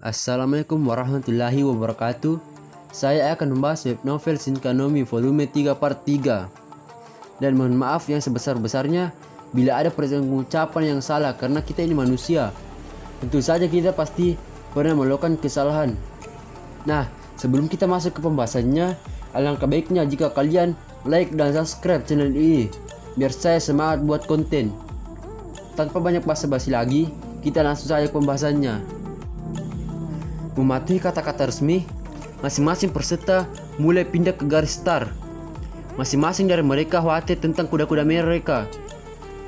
Assalamualaikum warahmatullahi wabarakatuh. Saya akan membahas web novel Shinkanomi volume 3 part 3. Dan mohon maaf yang sebesar-besarnya bila ada pengucapan yang salah karena kita ini manusia. Tentu saja kita pasti pernah melakukan kesalahan. Nah, sebelum kita masuk ke pembahasannya, alangkah baiknya jika kalian like dan subscribe channel ini biar saya semangat buat konten. Tanpa banyak basa-basi lagi, kita langsung saja ke pembahasannya. Mematuhi kata-kata resmi, masing-masing peserta mulai pindah ke garis start. Masing-masing dari mereka khawatir tentang kuda-kuda mereka,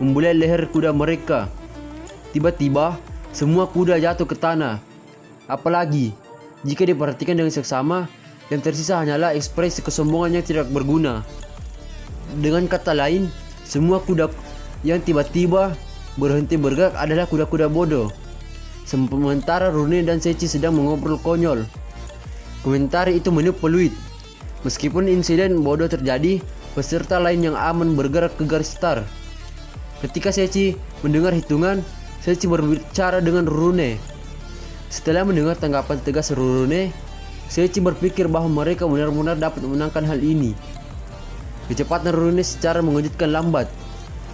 membulai leher kuda mereka. Tiba-tiba, semua kuda jatuh ke tanah. Apalagi, jika diperhatikan dengan seksama, yang tersisa hanyalah ekspresi kesombongan yang tidak berguna. Dengan kata lain, semua kuda yang tiba-tiba berhenti bergerak adalah kuda-kuda bodoh. Sementara Rune dan Seichi sedang mengobrol konyol. Komentar itu meniup peluit. Meskipun insiden bodoh terjadi, peserta lain yang aman bergerak ke garis start. Ketika Seichi mendengar hitungan, Seichi berbicara dengan Rune. Setelah mendengar tanggapan tegas Rune, Seichi berpikir bahwa mereka benar-benar dapat memenangkan hal ini. Kecepatan Rune secara mengejutkan lambat,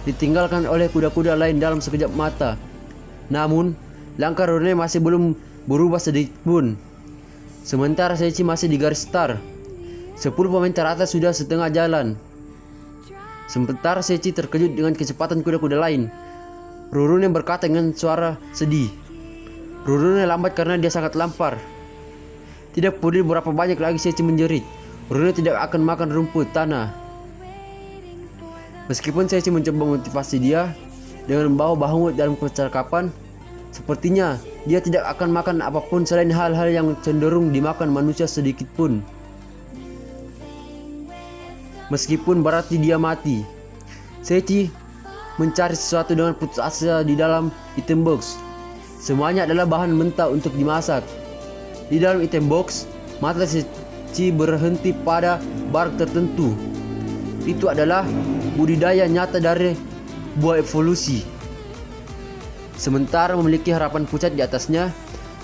ditinggalkan oleh kuda-kuda lain dalam sekejap mata. Namun, langkah Rune masih belum berubah sedikit pun. Sementara Seichi masih di garis start. 10 pemain teratas sudah setengah jalan. Sementara Seichi terkejut dengan kecepatan kuda-kuda lain. Rune berkata dengan suara sedih. Rune lambat karena dia sangat lapar. Tidak peduli berapa banyak lagi Seichi menjerit, Rune tidak akan makan rumput tanah. Meskipun Seichi mencoba motivasi dia dengan membawa Bahamut dalam percakapan, sepertinya dia tidak akan makan apapun selain hal-hal yang cenderung dimakan manusia sedikit pun. Meskipun berarti dia mati, Seichi mencari sesuatu dengan putus asa di dalam item box. Semuanya adalah bahan mentah untuk dimasak. Di dalam item box, mata Seichi berhenti pada barang tertentu. Itu adalah budidaya nyata dari buah evolusi. Sementara memiliki harapan pucat di atasnya,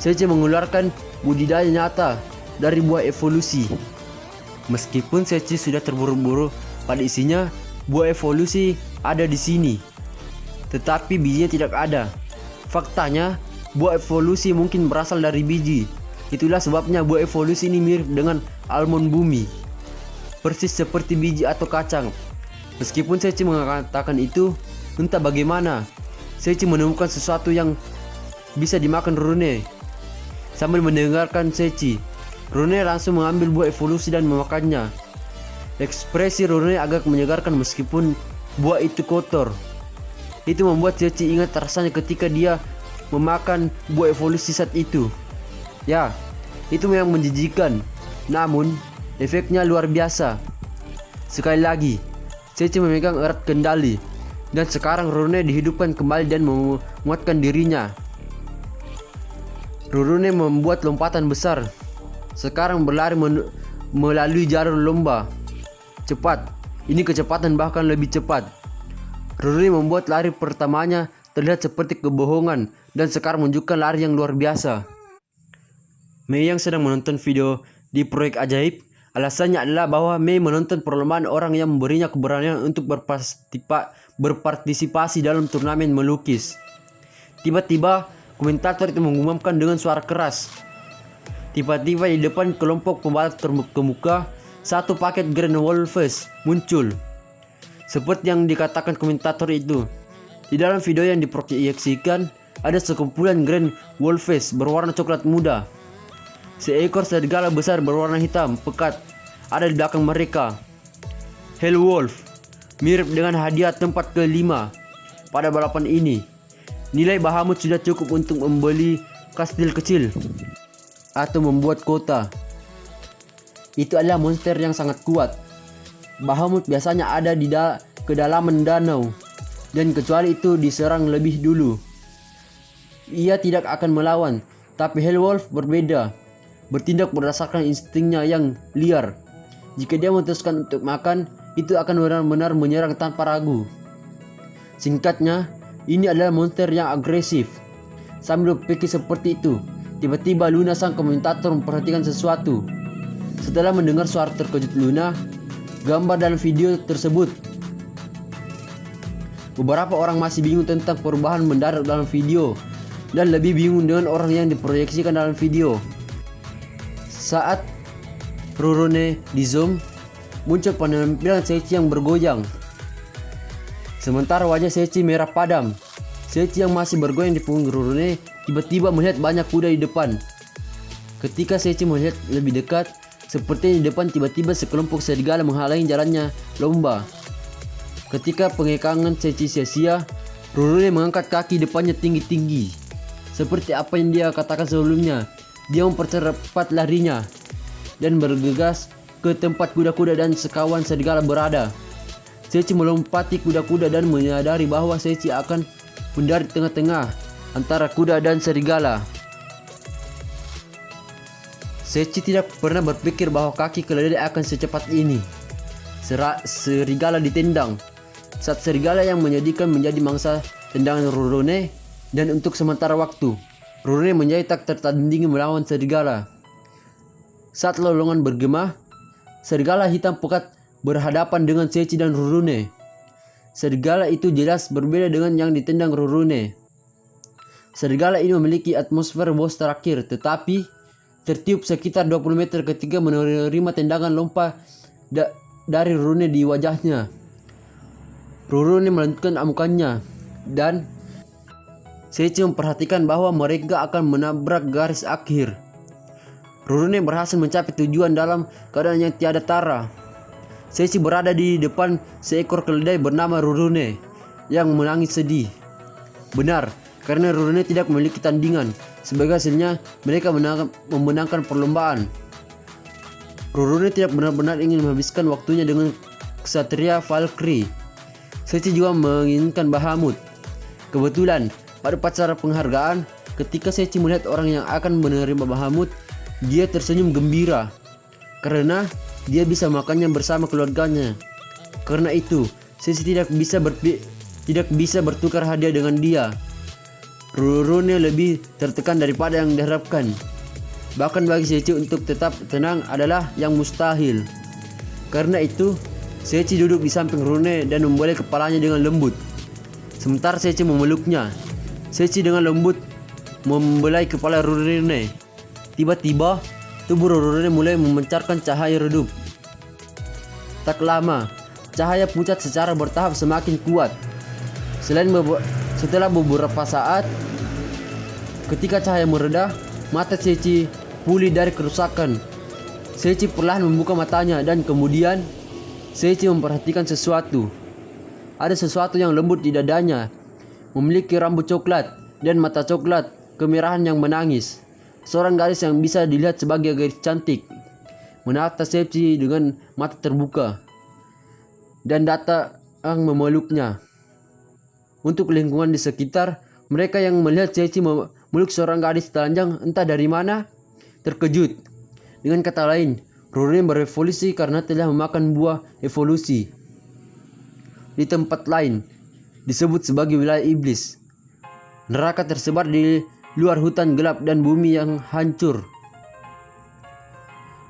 Seichi mengeluarkan budidaya nyata dari buah evolusi. Meskipun Seichi sudah terburu-buru pada isinya, buah evolusi ada di sini, tetapi bijinya tidak ada. Faktanya, buah evolusi mungkin berasal dari biji. Itulah sebabnya buah evolusi ini mirip dengan almond bumi, persis seperti biji atau kacang. Meskipun Seichi mengatakan itu, entah bagaimana, Seichi menemukan sesuatu yang bisa dimakan Rune. Sambil mendengarkan Seichi, Rune langsung mengambil buah evolusi dan memakannya. Ekspresi Rune agak menyegarkan meskipun buah itu kotor. Itu membuat Seichi ingat rasanya ketika dia memakan buah evolusi saat itu. Ya, itu memang menjijikan, namun efeknya luar biasa. Sekali lagi, Seichi memegang erat kendali. Dan sekarang Rune dihidupkan kembali dan menguatkan dirinya. Rune membuat lompatan besar. Sekarang berlari melalui jalur lomba. Cepat. Ini kecepatan bahkan lebih cepat. Rune membuat lari pertamanya terlihat seperti kebohongan dan sekarang menunjukkan lari yang luar biasa. Mei yang sedang menonton video di proyek ajaib, alasannya adalah bahwa Mei menonton perlombaan orang yang memberinya keberanian untuk berpartisipasi dalam turnamen melukis. Tiba-tiba, komentator itu mengumumkan dengan suara keras. Tiba-tiba di depan kelompok pembalap terkemuka, satu paket Grand Wolves muncul. Seperti yang dikatakan komentator itu, di dalam video yang diproyeksikan, ada sekumpulan Grand Wolves berwarna coklat muda. Seekor serigala besar berwarna hitam pekat ada di belakang mereka. Hell Wolf mirip dengan hadiah tempat ke-5 pada balapan ini. Nilai Bahamut sudah cukup untuk membeli kastil kecil atau membuat kota. Itu adalah monster yang sangat kuat. Bahamut biasanya ada di kedalaman danau, dan kecuali itu diserang lebih dulu, ia tidak akan melawan. Tapi Hellwolf berbeda, bertindak berdasarkan instingnya yang liar. Jika dia memutuskan untuk makan, itu akan benar-benar menyerang tanpa ragu. Singkatnya, ini adalah monster yang agresif. Sambil berpikir seperti itu, Tiba-tiba Luna sang komentator memperhatikan sesuatu. Setelah mendengar suara terkejut Luna, gambar dalam video tersebut. Beberapa orang masih bingung tentang perubahan mendadak dalam video dan lebih bingung dengan orang yang diproyeksikan dalam video. Saat Rurune di zoom, muncul penampilan Seichi yang bergoyang. Sementara wajah Seichi merah padam. Seichi yang masih bergoyang di punggung Rurune tiba-tiba melihat banyak kuda di depan. Ketika Seichi melihat lebih dekat, seperti di depan tiba-tiba sekelompok serigala menghalangi jalannya lomba. Ketika pengekangan Seichi sia-sia, Rurune mengangkat kaki depannya tinggi-tinggi. Seperti apa yang dia katakan sebelumnya, dia mempercepat larinya dan bergegas ke tempat kuda-kuda dan sekawan serigala berada. Seichi melompati kuda-kuda dan menyadari bahwa Seichi akan mendarat di tengah-tengah antara kuda dan serigala. Seichi tidak pernah berpikir bahwa kaki keledai akan secepat ini. Serigala ditendang. Saat serigala yang menyedihkan menjadi mangsa tendangan Rurune, dan untuk sementara waktu, Rurune menjadi tak tertandingi melawan serigala. Saat lolongan bergema, serigala hitam pekat berhadapan dengan Seichi dan Rurune. Serigala itu jelas berbeda dengan yang ditendang Rurune. Serigala ini memiliki atmosfer bos terakhir, tetapi tertiup sekitar 20 meter ketika menerima tendangan lompat dari Rurune di wajahnya. Rurune melanjutkan amukannya dan Seichi memperhatikan bahwa mereka akan menabrak garis akhir. Rurune berhasil mencapai tujuan dalam keadaan yang tiada tara. Seichi berada di depan seekor keledai bernama Rurune yang menangis sedih. Benar, karena Rurune tidak memiliki tandingan. Sebagai hasilnya, mereka memenangkan perlombaan. Rurune tidak benar-benar ingin menghabiskan waktunya dengan Ksatria Valkyrie. Seichi juga menginginkan Bahamut. Kebetulan, pada upacara penghargaan, ketika Seichi melihat orang yang akan menerima Bahamut, dia tersenyum gembira karena dia bisa makannya bersama keluarganya. Karena itu, Seichi tidak bisa bertukar hadiah dengan dia. Rurune lebih tertekan daripada yang diharapkan. Bahkan bagi Seichi untuk tetap tenang adalah yang mustahil. Karena itu, Seichi duduk di samping Rurune dan membelai kepalanya dengan lembut. Sementara Seichi memeluknya, Seichi dengan lembut membelai kepala Rurune. Tiba-tiba, tubuh Rurune mulai memancarkan cahaya redup. Tak lama, cahaya pucat secara bertahap semakin kuat. Setelah beberapa saat, ketika cahaya mereda, mata Seichi pulih dari kerusakan. Seichi perlahan membuka matanya dan kemudian Seichi memperhatikan sesuatu. Ada sesuatu yang lembut di dadanya, memiliki rambut coklat dan mata coklat kemerahan yang menangis. Seorang gadis yang bisa dilihat sebagai gadis cantik menatap Seichi dengan mata terbuka dan datang memeluknya. Untuk lingkungan di sekitar, mereka yang melihat Seichi memeluk seorang gadis telanjang entah dari mana terkejut. Dengan kata lain, Rurune berevolusi karena telah memakan buah evolusi. Di tempat lain, disebut sebagai wilayah iblis. Neraka tersebar di luar hutan gelap dan bumi yang hancur.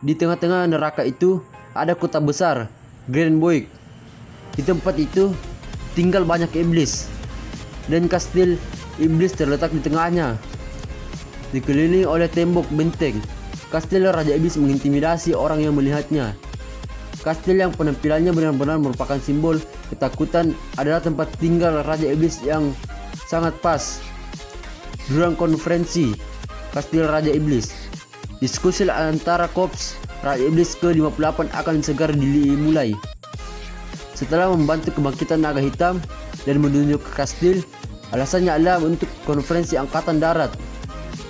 Di tengah-tengah neraka itu ada kota besar, Grand Boyk. Di tempat itu tinggal banyak iblis, dan kastil iblis terletak di tengahnya, dikelilingi oleh tembok benteng. Kastil Raja Iblis mengintimidasi orang yang melihatnya. Kastil yang penampilannya benar-benar merupakan simbol ketakutan adalah tempat tinggal Raja Iblis yang sangat pas. Ruang konferensi Kastil Raja Iblis. Diskusi antara Korps Raja Iblis ke-58 akan segera dimulai. Setelah membantu kebangkitan naga hitam dan menunjuk ke kastil, alasannya adalah untuk konferensi angkatan darat.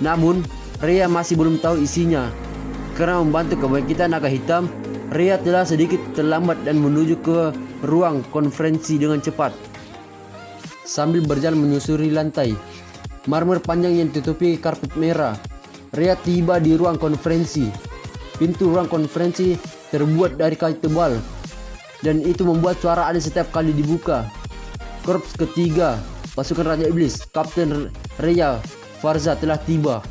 Namun, Rhea masih belum tahu isinya. Karena membantu kebangkitan naga hitam, Rhea telah sedikit terlambat dan menuju ke ruang konferensi dengan cepat. Sambil berjalan menyusuri lantai marmer panjang yang ditutupi karpet merah, Rhea tiba di ruang konferensi. Pintu ruang konferensi terbuat dari kayu tebal, dan itu membuat suara aneh setiap kali dibuka. Korps ketiga pasukan Raja Iblis, Kapten Rhea Farza telah tiba.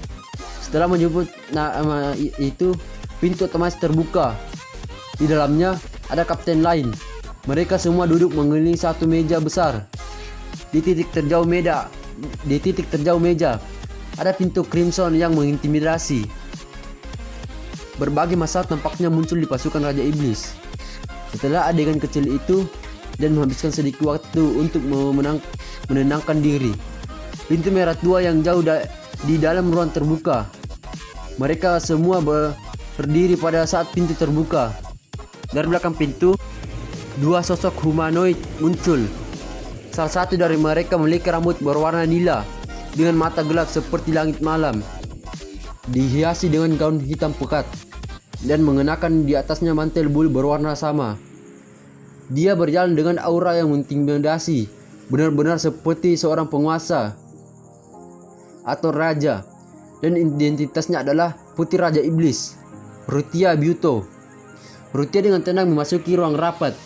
Setelah menyebut nama itu, pintu otomatis terbuka. Di dalamnya ada kapten lain. Mereka semua duduk mengelilingi satu meja besar. Di titik terjauh meja ada pintu crimson yang mengintimidasi. Berbagai masalah tampaknya muncul di pasukan Raja Iblis. Setelah adegan kecil itu dan menghabiskan sedikit waktu untuk menenangkan diri, pintu merah tua yang jauh di dalam ruang terbuka. Mereka semua berdiri pada saat pintu terbuka. Dari belakang pintu, dua sosok humanoid muncul. Salah satu dari mereka memiliki rambut berwarna nila dengan mata gelap seperti langit malam, dihiasi dengan gaun hitam pekat dan mengenakan di atasnya mantel bulu berwarna sama. Dia berjalan dengan aura yang mengintimidasi, benar-benar seperti seorang penguasa atau raja, dan identitasnya adalah Putri Raja Iblis, Rutia Byuto. Rutia dengan tenang memasuki ruang rapat.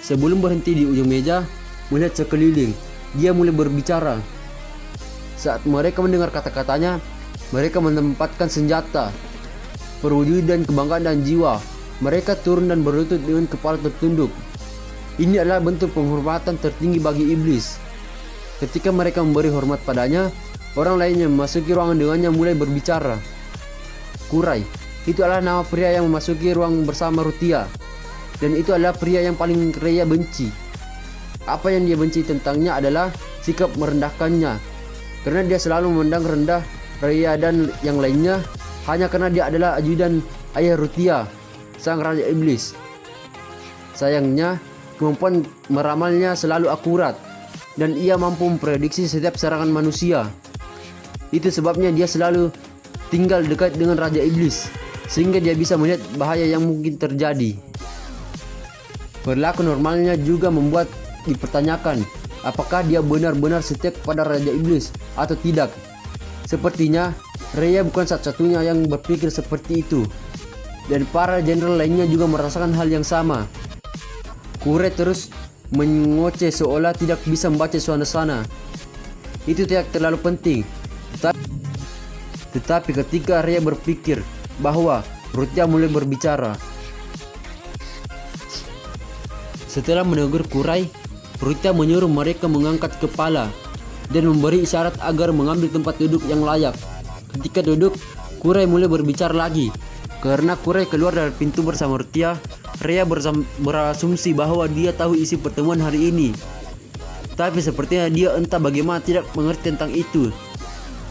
Sebelum berhenti di ujung meja, melihat sekeliling, dia mulai berbicara. Saat mereka mendengar kata-katanya, mereka menempatkan senjata, perwujudan kebanggaan dan jiwa. Mereka turun dan berlutut dengan kepala tertunduk. Ini adalah bentuk penghormatan tertinggi bagi iblis. Ketika mereka memberi hormat padanya, orang lain yang memasuki ruangan dengannya mulai berbicara. Kurai, itu adalah nama pria yang memasuki ruang bersama Rutia, dan itu adalah pria yang paling Rhea benci. Apa yang dia benci tentangnya adalah sikap merendahkannya, karena dia selalu memandang rendah Rhea dan yang lainnya hanya karena dia adalah ajudan ayah Rutia, sang Raja Iblis. Sayangnya, kemampuan meramalnya selalu akurat, dan ia mampu memprediksi setiap serangan manusia. Itu sebabnya dia selalu tinggal dekat dengan Raja Iblis, sehingga dia bisa melihat bahaya yang mungkin terjadi. Perilaku normalnya juga membuat dipertanyakan apakah dia benar-benar setia kepada Raja Iblis atau tidak. Sepertinya Rhea bukan satu-satunya yang berpikir seperti itu, dan para jenderal lainnya juga merasakan hal yang sama. Kurai terus mengoceh seolah tidak bisa membaca suasana. Itu tidak terlalu penting. Tetapi ketika Rhea berpikir bahwa Rutia mulai berbicara. Setelah menegur Kurai, Rutia menyuruh mereka mengangkat kepala dan memberi isyarat agar mengambil tempat duduk yang layak. Ketika duduk, Kurai mulai berbicara lagi. Karena Kurai keluar dari pintu bersama Rutia, Rhea berasumsi bahwa dia tahu isi pertemuan hari ini. Tapi sepertinya dia entah bagaimana tidak mengerti tentang itu.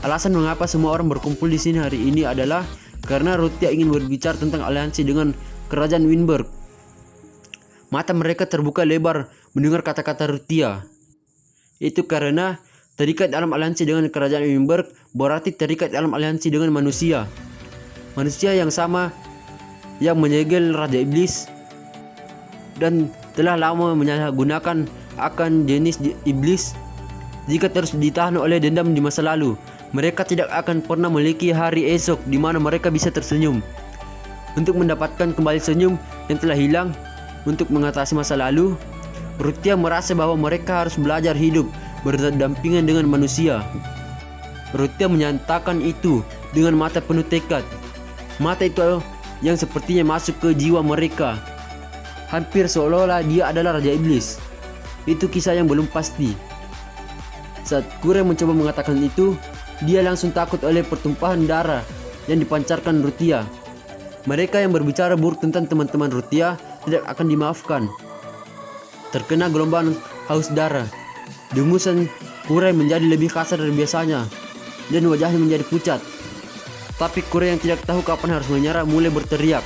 Alasan mengapa semua orang berkumpul di sini hari ini adalah karena Rutia ingin berbicara tentang aliansi dengan Kerajaan Winberg. Mata mereka terbuka lebar mendengar kata-kata Rutia. Itu karena terikat dalam aliansi dengan Kerajaan Winberg berarti terikat dalam aliansi dengan manusia. Manusia yang sama yang menyegel Raja Iblis dan telah lama menyalahgunakan akan jenis iblis. Jika terus ditahan oleh dendam di masa lalu, mereka tidak akan pernah memiliki hari esok di mana mereka bisa tersenyum. Untuk mendapatkan kembali senyum yang telah hilang, untuk mengatasi masa lalu, Rutia merasa bahwa mereka harus belajar hidup berdampingan dengan manusia. Rutia menyatakan itu dengan mata penuh tekad. Mata itu yang sepertinya masuk ke jiwa mereka, hampir seolah-olah dia adalah Raja Iblis. Itu kisah yang belum pasti. Saat Kurai mencoba mengatakan itu, dia langsung takut oleh pertumpahan darah yang dipancarkan Rutia. Mereka yang berbicara buruk tentang teman-teman Rutia tidak akan dimaafkan. Terkena gelombang haus darah, dengusan Kurai menjadi lebih kasar dari biasanya dan wajahnya menjadi pucat. Tapi Kurai yang tidak tahu kapan harus menyerah mulai berteriak.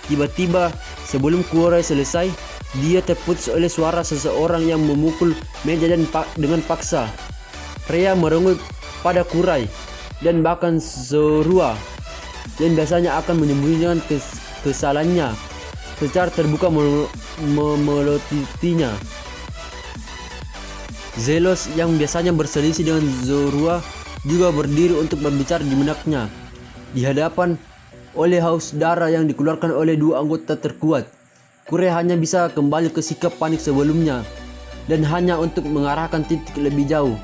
Tiba-tiba sebelum Kurai selesai, dia terputus oleh suara seseorang yang memukul meja dengan paksa. Rhea merenggut pada Kurai dan bahkan Zorua yang biasanya akan menyembunyikan kesalahannya secara terbuka memelotitinya. Zelos yang biasanya berselisih dengan Zorua juga berdiri untuk berbicara di benaknya di hadapan oleh haus darah yang dikeluarkan oleh dua anggota terkuat. Kurai hanya bisa kembali ke sikap panik sebelumnya dan hanya untuk mengarahkan titik lebih jauh.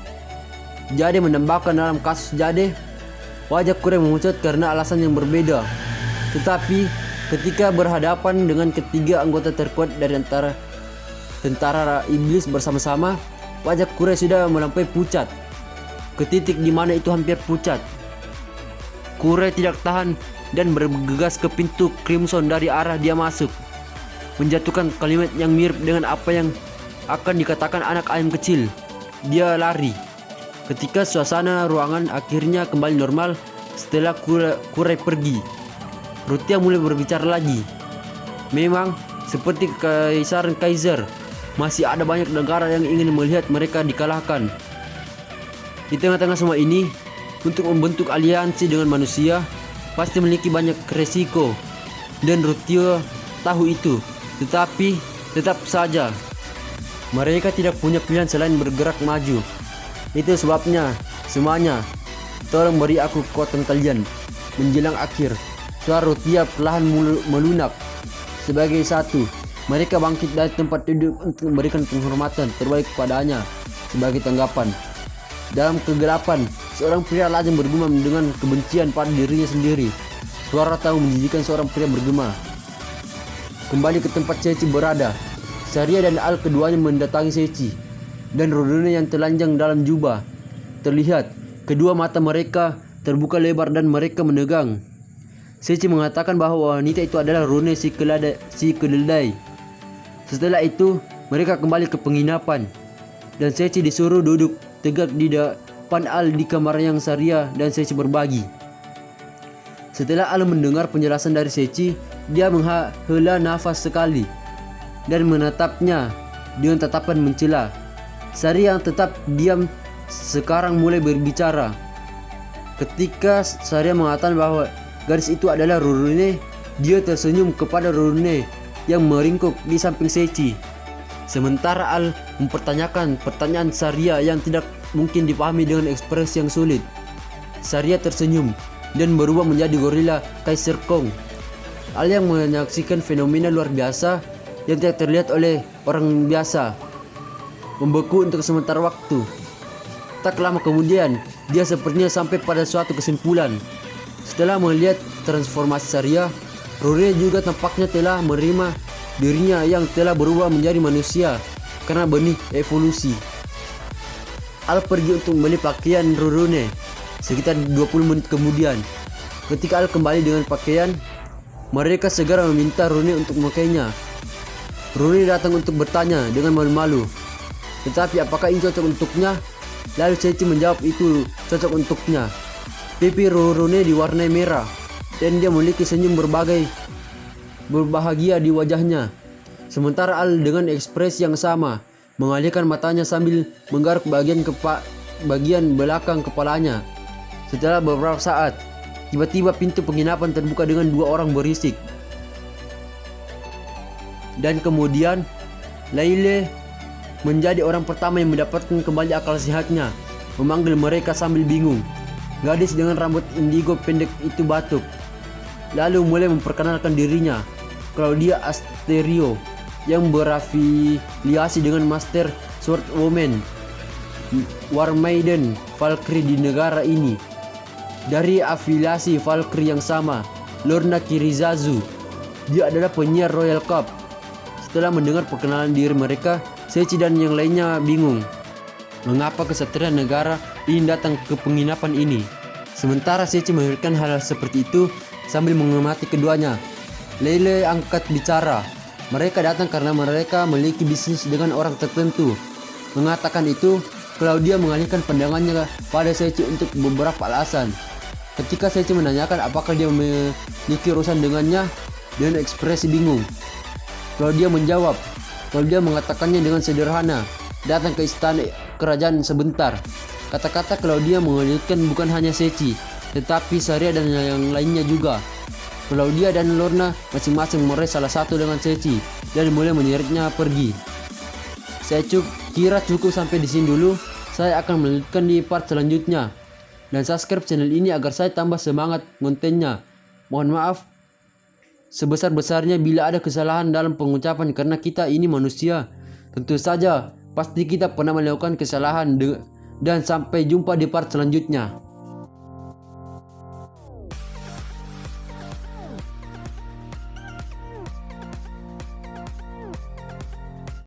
Jade menambahkan dalam kasus Jade, Wajah Kure memucat karena alasan yang berbeda. Tetapi ketika berhadapan dengan ketiga anggota terkuat dari antara tentara iblis bersama-sama, wajah Kure sudah melampaui pucat, ke titik di mana itu hampir pucat. Kure tidak tahan dan bergegas ke pintu Crimson dari arah dia masuk, menjatuhkan kalimat yang mirip dengan apa yang akan dikatakan anak ayam kecil. Dia lari. Ketika suasana ruangan akhirnya kembali normal setelah Kure pergi, Rutia mulai berbicara lagi. Memang seperti Kekaisaran Kaiser, masih ada banyak negara yang ingin melihat mereka dikalahkan. Di tengah-tengah semua ini, untuk membentuk aliansi dengan manusia pasti memiliki banyak resiko, dan Rutia tahu itu. Tetapi tetap saja mereka tidak punya pilihan selain bergerak maju. Itu sebabnya semuanya, tolong beri aku kekuatan kalian. Menjelang akhir, suara Rutia perlahan melunak. Sebagai satu, mereka bangkit dari tempat duduk untuk memberikan penghormatan terbaik kepadanya sebagai tanggapan. Dalam kegelapan, seorang pria lajang bergumam dengan kebencian pada dirinya sendiri. Suara tahu menjijikkan seorang pria bergema. Kembali ke tempat Seichi berada, Saria dan Al keduanya mendatangi Seichi, dan Rorone yang telanjang dalam jubah terlihat. Kedua mata mereka terbuka lebar dan mereka menegang. Seichi mengatakan bahwa wanita itu adalah Rorone si keledai. Setelah itu, mereka kembali ke penginapan, dan Seichi disuruh duduk tegak di depan Al di kamar yang Saria dan Seichi berbagi. Setelah Al mendengar penjelasan dari Seichi, dia menghela nafas sekali dan menatapnya dengan tatapan mencela. Saria yang tetap diam sekarang mulai berbicara. Ketika Saria mengatakan bahwa gadis itu adalah Rorone, dia tersenyum kepada Rorone yang meringkuk di samping Seichi. Sementara Al mempertanyakan pertanyaan Saria yang tidak mungkin dipahami dengan ekspresi yang sulit. Saria tersenyum dan berubah menjadi gorila Kaiser Kong. Al yang menyaksikan fenomena luar biasa yang tidak terlihat oleh orang biasa membeku untuk sementara waktu. Tak lama kemudian, dia sepertinya sampai pada suatu kesimpulan. Setelah melihat transformasi Saria, Rorone juga tampaknya telah menerima dirinya yang telah berubah menjadi manusia karena benih evolusi. Al pergi untuk membeli pakaian Rorone sekitar 20 menit kemudian. Ketika Al kembali dengan pakaian, mereka segera meminta Rorone untuk memakainya. Rorone datang untuk bertanya dengan malu-malu, tetapi apakah ini cocok untuknya? Lalu Seichi menjawab itu cocok untuknya. Pipi Rorone diwarnai merah dan dia memiliki senyum berbahagia di wajahnya. Sementara Al dengan ekspresi yang sama mengalihkan matanya sambil menggaruk bagian belakang kepalanya. Setelah beberapa saat, tiba-tiba pintu penginapan terbuka dengan dua orang berisik. Dan kemudian Laile menjadi orang pertama yang mendapatkan kembali akal sehatnya, memanggil mereka sambil bingung. Gadis dengan rambut indigo pendek itu batuk, lalu mulai memperkenalkan dirinya. Claudia Asterio yang berafiliasi dengan Master Sword Woman War Maiden Valkyrie di negara ini. Dari afiliasi Valkyrie yang sama, Lorna Kirizazu, dia adalah penyiar Royal Cup. Setelah mendengar perkenalan diri mereka, Seichi dan yang lainnya bingung. Mengapa kesatria negara ini datang ke penginapan ini? Sementara Seichi memberikan hal seperti itu sambil mengamati keduanya. Leile angkat bicara. Mereka datang karena mereka memiliki bisnis dengan orang tertentu. Mengatakan itu, Claudia mengalihkan pandangannya pada Seichi untuk beberapa alasan. Ketika Seichi menanyakan apakah dia memiliki urusan dengannya dengan ekspresi bingung, Claudia menjawab. Claudia mengatakannya dengan sederhana, datang ke istana kerajaan sebentar. Kata-kata Claudia mengalihkan bukan hanya Seichi, tetapi Saria dan yang lainnya juga. Claudia dan Lorna masing-masing meraih salah satu dengan Seichi dan mulai menyeretnya pergi. Saya kira cukup sampai di sini dulu. Saya akan melanjutkan di part selanjutnya. Dan subscribe channel ini agar saya tambah semangat kontennya. Mohon maaf sebesar-besarnya bila ada kesalahan dalam pengucapan karena kita ini manusia. Tentu saja pasti kita pernah melakukan kesalahan dan sampai jumpa di part selanjutnya.